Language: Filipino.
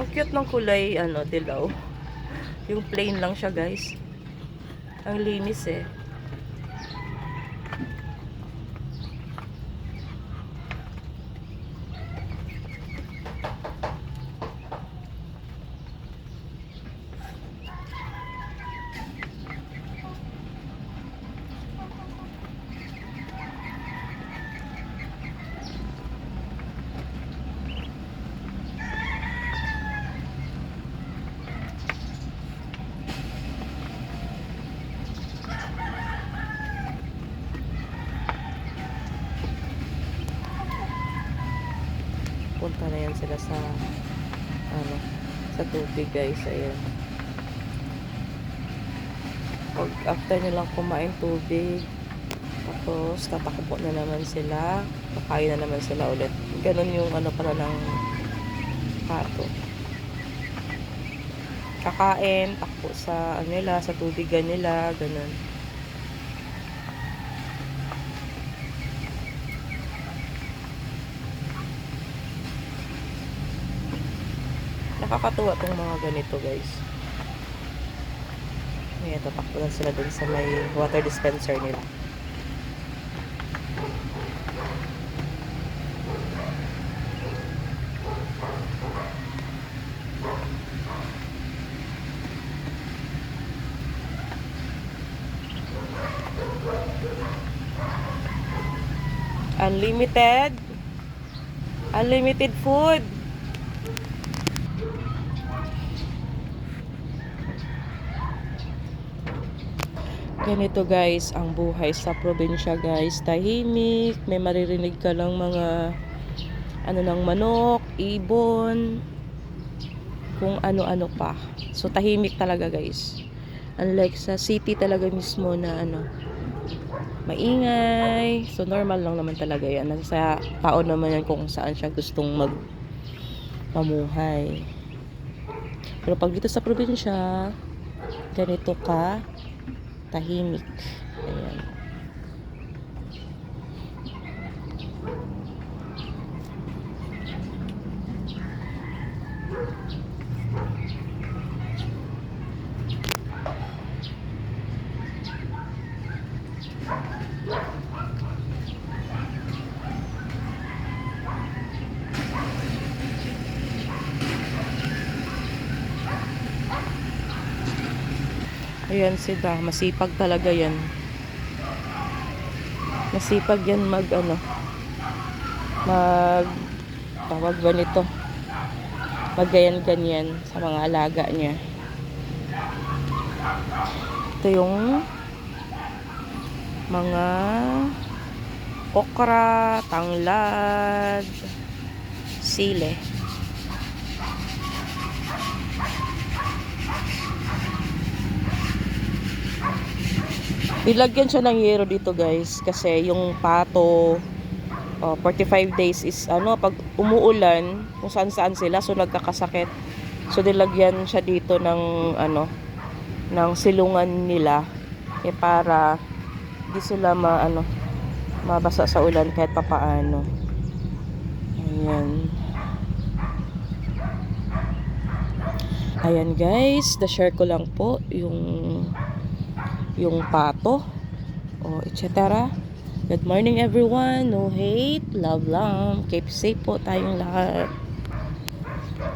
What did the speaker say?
Ang cute ng kulay, dilaw. Yung plain lang siya, guys. Ang linis eh. Punta na yan sila sa sa tubig, guys. Ayan. Pag after nilang kumain tubig, tapos tatakbo na naman sila, kakain na naman sila ulit. Ganun yung pala ng pato. Kakain, takbo sa nila, sa tubigan nila, ganun. Nakakatuwa tong mga ganito, guys. Ayan, tatakbo na sila dun sa may water dispenser nila. Unlimited food. Ganito, guys, ang buhay sa probinsya, guys. Tahimik, may maririnig ka lang mga ng manok, ibon, kung ano-ano pa. So tahimik talaga, guys. Unlike sa city talaga mismo na maingay. So normal lang naman talaga yan. Sa tao naman yan kung saan siya gustong mamuhay. Pero pag dito sa probinsya, ganito ka tahimik. Ayan. Ayan sila, masipag talaga yan. Masipag yan tawag ba nito? Magganyan-ganyan sa mga alaga niya. Ito yung mga okra, tanglad, sile. Nilagyan siya ng yero dito, guys, kasi yung pato 45 days is pag umuulan kung saan sila, so nagkakasakit. So nilagyan siya dito ng ng silungan nila para di sila mabasa sa ulan kahit papaano. Ayan, guys, share ko lang po yung pato etc. Good morning, everyone. No hate, love lang. Keep safe po tayong lahat.